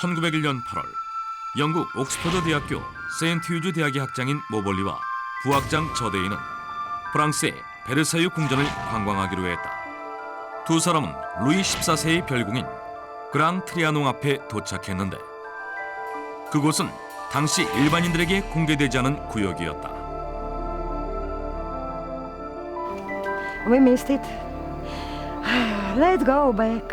1901년 8월 영국 옥스퍼드 대학교 세인트 휴즈 대학의 학장인 모볼리와 부학장 저데이는 프랑스의 베르사유 궁전을 관광하기로 했다. 두 사람은 루이 14세의 별궁인 그랑 트리아농 앞에 도착했는데 그곳은 당시 일반인들에게 공개되지 않은 구역이었다. We missed it. Let's go back.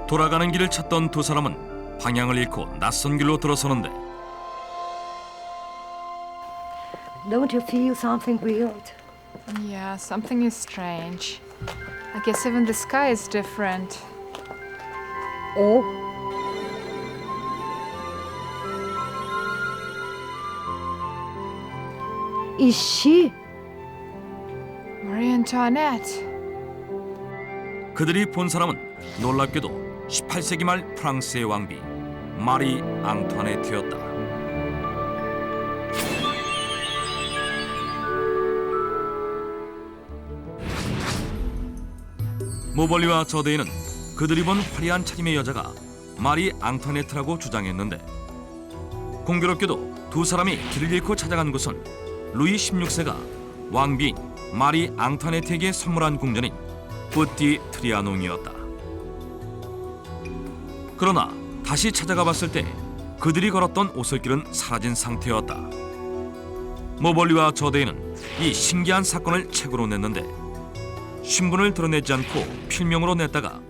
돌아가는 길을 찾던 두 사람은 방향을 잃고 낯선 길로 들어서는데 Don't you feel something weird? Yeah, something is strange. I guess even the sky is different. Oh, is she? Marie Antoinette. 그들이 본 사람은 놀랍게도 18세기 말 프랑스의 왕비 마리 앙투아네트였다. 모벌리와 저데이는 그들이 본 화려한 차림의 여자가 마리 앙투아네트라고 주장했는데 공교롭게도 두 사람이 길을 잃고 찾아간 곳은 루이 16세가 왕비인 마리 앙투아네트에게 선물한 궁전인 뿌띠 트리아농이었다. 그러나 다시 찾아가 봤을 때 그들이 걸었던 오솔길은 사라진 상태였다. 모벌리와 저데이는 이 신기한 사건을 책으로 냈는데 신분을 드러내지 않고 필명으로 냈다가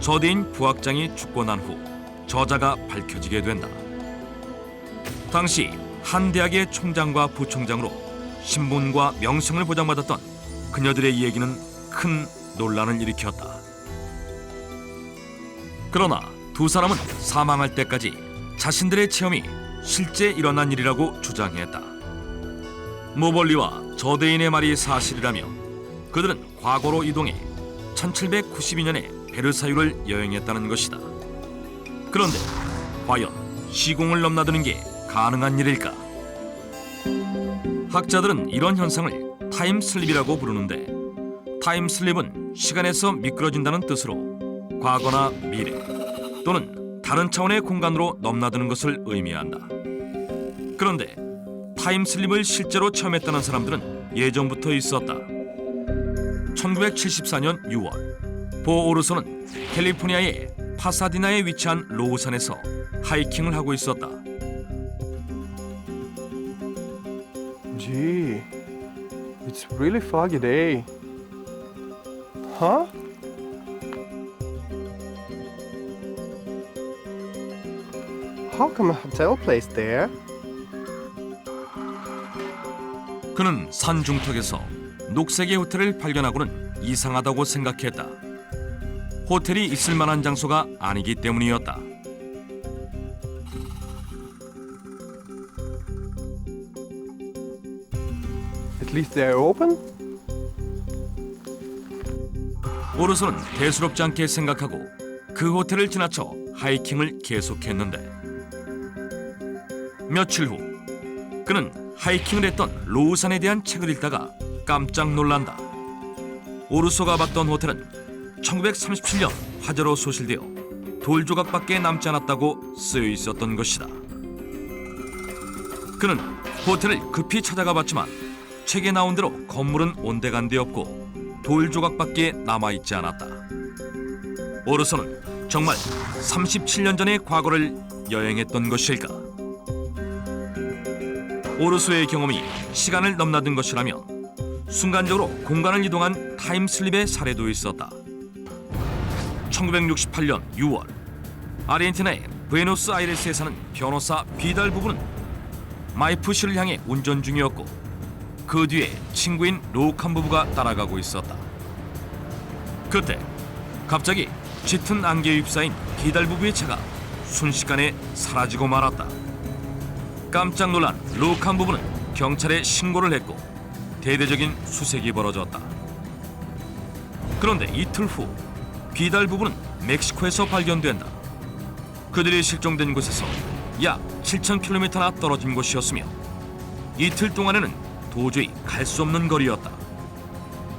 저데인 부학장이 죽고 난 후 저자가 밝혀지게 된다. 당시 한 대학의 총장과 부총장으로 신분과 명성을 보장받았던 그녀들의 이야기는 큰 논란을 일으켰다. 그러나 두 사람은 사망할 때까지 자신들의 체험이 실제 일어난 일이라고 주장했다. 모벌리와 저데인의 말이 사실이라며 그들은 과거로 이동해 1792년에 베르사유를 여행했다는 것이다. 그런데 과연 시공을 넘나드는 게 가능한 일일까? 학자들은 이런 현상을 타임슬립이라고 부르는데 타임슬립은 시간에서 미끄러진다는 뜻으로 과거나 미래 또는 다른 차원의 공간으로 넘나드는 것을 의미한다. 그런데 타임슬립을 실제로 체험했다는 사람들은 예전부터 있었다. 1974년 6월 보 오르소는 캘리포니아의 파사디나에 위치한 로우산에서 하이킹을 하고 있었다. Gee, it's really foggy day. Huh? How come a hotel placed there? 그는 산 중턱에서 녹색의 호텔을 발견하고는 이상하다고 생각했다. 호텔이 있을 만한 장소가 아니기 때문이었다. At least they're open? 오르소는 대수롭지 않게 생각하고 그 호텔을 지나쳐 하이킹을 계속했는데 며칠 후 그는 하이킹을 했던 로우산에 대한 책을 읽다가 깜짝 놀란다. 오르소가 봤던 호텔은 1937년 화재로 소실되어 돌 조각밖에 남지 않았다고 쓰여 있었던 것이다. 그는 호텔을 급히 찾아가 봤지만 책에 나온 대로 건물은 온데간데 없고 돌 조각밖에 남아있지 않았다. 오르소는 정말 37년 전의 과거를 여행했던 것일까? 오르소의 경험이 시간을 넘나든 것이라면 순간적으로 공간을 이동한 타임슬립의 사례도 있었다. 1968년 6월 아르헨티나의 부에노스아이레스에 사는 변호사 비달 부부는 마이푸시를 향해 운전 중이었고 그 뒤에 친구인 로칸 부부가 따라가고 있었다. 그때 갑자기 짙은 안개에 휩싸인 비달 부부의 차가 순식간에 사라지고 말았다. 깜짝 놀란 로칸 부부는 경찰에 신고를 했고 대대적인 수색이 벌어졌다. 그런데 이틀 후 비달 부부는 멕시코에서 발견된다. 그들이 실종된 곳에서 약 7,000km나 떨어진 곳이었으며 이틀 동안에는 도저히 갈 수 없는 거리였다.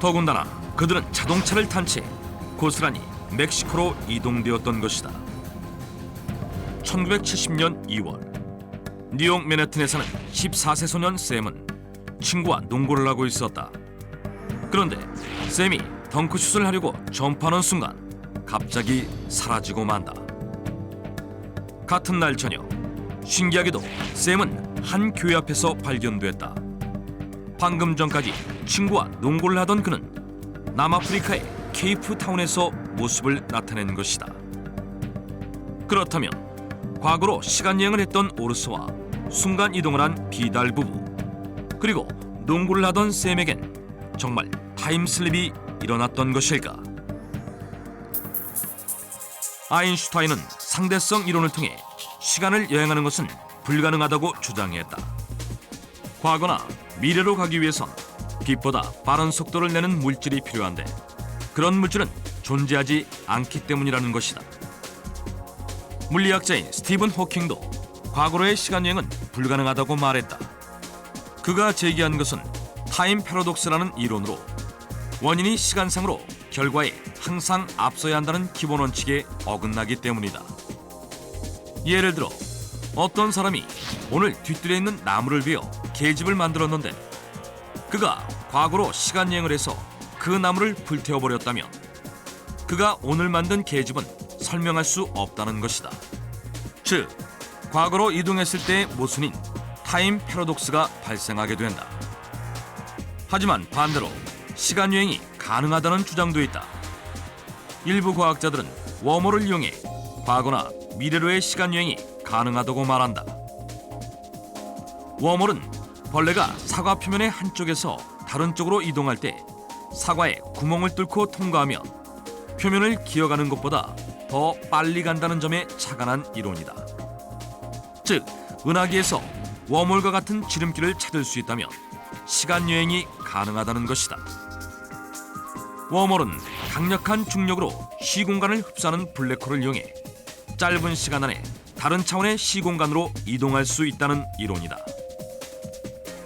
더군다나 그들은 자동차를 탄 채 고스란히 멕시코로 이동되었던 것이다. 1970년 2월 뉴욕 맨해튼에 사는 14세 소년 샘은 친구와 농구를 하고 있었다. 그런데 샘이 덩크슛을 하려고 점프하는 순간 갑자기 사라지고 만다. 같은 날 저녁, 신기하게도 샘은 한 교회 앞에서 발견됐다. 방금 전까지 친구와 농구를 하던 그는 남아프리카의 케이프타운에서 모습을 나타낸 것이다. 그렇다면 과거로 시간여행을 했던 오르스와 순간이동을 한 비달 부부, 그리고 농구를 하던 샘에겐 정말 타임슬립이 일어났던 것일까? 아인슈타인은 상대성 이론을 통해 시간을 여행하는 것은 불가능하다고 주장했다. 과거나 미래로 가기 위해선 빛보다 빠른 속도를 내는 물질이 필요한데 그런 물질은 존재하지 않기 때문이라는 것이다. 물리학자인 스티븐 호킹도 과거로의 시간여행은 불가능하다고 말했다. 그가 제기한 것은 타임 패러독스라는 이론으로 원인이 시간상으로 결과에 항상 앞서야 한다는 기본 원칙에 어긋나기 때문이다. 예를 들어 어떤 사람이 오늘 뒤뜰에 있는 나무를 베어 계집을 만들었는데 그가 과거로 시간여행을 해서 그 나무를 불태워버렸다면 그가 오늘 만든 계집은 설명할 수 없다는 것이다. 즉, 과거로 이동했을 때의 모순인 타임 패러독스가 발생하게 된다. 하지만 반대로 시간여행이 가능하다는 주장도 있다. 일부 과학자들은 웜홀을 이용해 과거나 미래로의 시간여행이 가능하다고 말한다. 웜홀은 벌레가 사과 표면의 한쪽에서 다른 쪽으로 이동할 때 사과에 구멍을 뚫고 통과하며 표면을 기어가는 것보다 더 빨리 간다는 점에 착안한 이론이다. 즉, 은하계에서 웜홀과 같은 지름길을 찾을 수 있다면 시간여행이 가능하다는 것이다. 웜홀은 강력한 중력으로 시공간을 흡수하는 블랙홀을 이용해 짧은 시간 안에 다른 차원의 시공간으로 이동할 수 있다는 이론이다.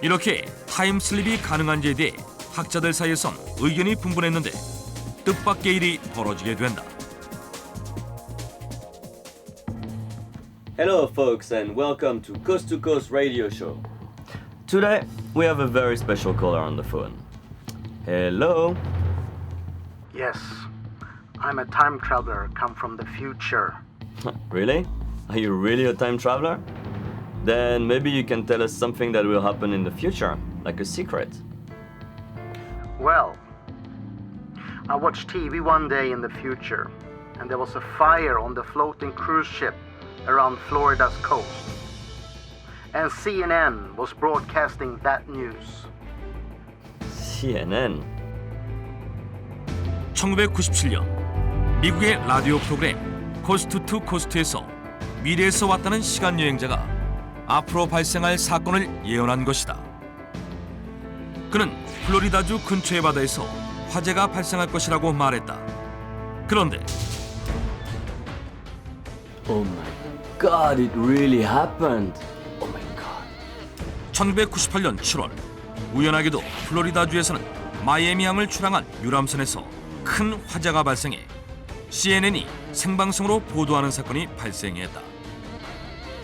이렇게 타임슬립이 가능한지에 대해 학자들 사이에선 의견이 분분했는데 뜻밖의 일이 벌어지게 된다. Hello folks and welcome to Coast Radio Show. Today we have a very special caller on the phone. Hello? Yes, I'm a time traveler come from the future. Really? Are you really a time traveler? Then maybe you can tell us something that will happen in the future, like a secret. Well, I watched TV one day in the future, and there was a fire on the floating cruise ship around Florida's coast. And CNN was broadcasting that news. CNN? 1997년 미국의 라디오 프로그램 코스트 투 코스트에서 미래에서 왔다는 시간여행자가 앞으로 발생할 사건을 예언한 것이다. 그는 플로리다주 근처의 바다에서 화재가 발생할 것이라고 말했다. 그런데 Oh my god, it really happened. Oh my god. 1998년 7월 우연하게도 플로리다주에서는 마이애미항을 출항한 유람선에서 큰 화재가 발생해 CNN이 생방송으로 보도하는 사건이 발생했다.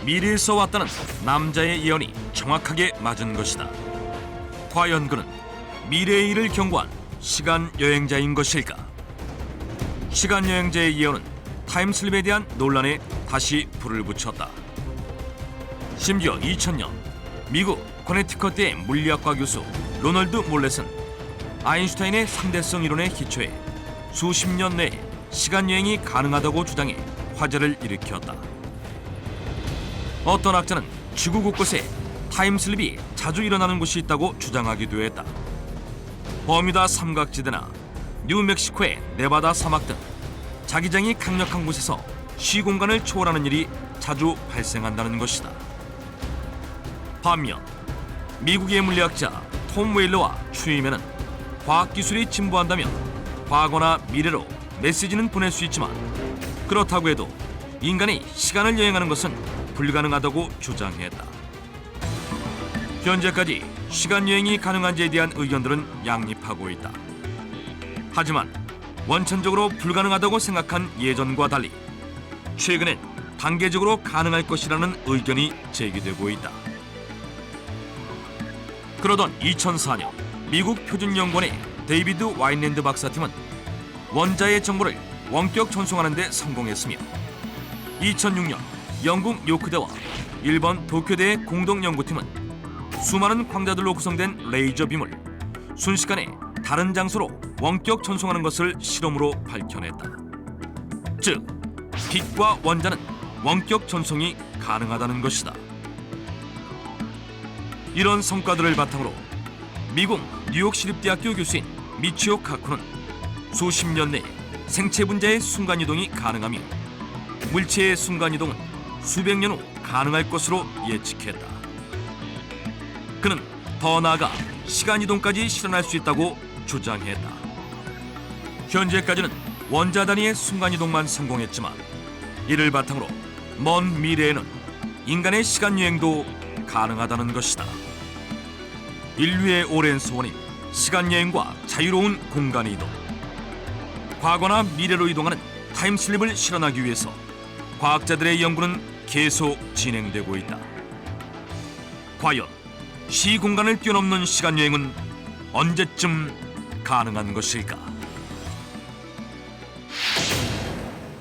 미래에서 왔다는 남자의 예언이 정확하게 맞은 것이다. 과연 그는 미래의 일을 경고한 시간여행자인 것일까? 시간여행자의 예언은 타임슬립에 대한 논란에 다시 불을 붙였다. 심지어 2000년 미국 커네티컷대의 물리학과 교수 로널드 몰렛은 아인슈타인의 상대성 이론에 기초해 수십 년 내에 시간여행이 가능하다고 주장해 화제를 일으켰다. 어떤 학자는 지구 곳곳에 타임슬립이 자주 일어나는 곳이 있다고 주장하기도 했다. 버뮤다 삼각지대나 뉴멕시코의 네바다 사막 등 자기장이 강력한 곳에서 시공간을 초월하는 일이 자주 발생한다는 것이다. 반면 미국의 물리학자 톰 웨일러와 추이맨은 과학기술이 진보한다면 과거나 미래로 메시지는 보낼 수 있지만 그렇다고 해도 인간이 시간을 여행하는 것은 불가능하다고 주장했다. 현재까지 시간여행이 가능한지에 대한 의견들은 양립하고 있다. 하지만 원천적으로 불가능하다고 생각한 예전과 달리 최근엔 단계적으로 가능할 것이라는 의견이 제기되고 있다. 그러던 2004년 미국 표준연구원의 데이비드 와인랜드 박사팀은 원자의 정보를 원격 전송하는 데 성공했으며 2006년 영국 요크대와 일본 도쿄대의 공동 연구팀은 수많은 광자들로 구성된 레이저 빔을 순식간에 다른 장소로 원격 전송하는 것을 실험으로 밝혀냈다. 즉, 빛과 원자는 원격 전송이 가능하다는 것이다. 이런 성과들을 바탕으로 미국 뉴욕시립대학교 교수인 미치오 카쿠는 수십 년 내에 생체 분자의 순간이동이 가능하며 물체의 순간이동은 수백 년 후 가능할 것으로 예측했다. 그는 더 나아가 시간이동까지 실현할 수 있다고 주장했다. 현재까지는 원자 단위의 순간이동만 성공했지만 이를 바탕으로 먼 미래에는 인간의 시간여행도 가능하다는 것이다. 인류의 오랜 소원인 시간여행과 자유로운 공간 이동. 과거나 미래로 이동하는 타임슬립을 실현하기 위해서 과학자들의 연구는 계속 진행되고 있다. 과연 시공간을 뛰어넘는 시간여행은 언제쯤 가능한 것일까?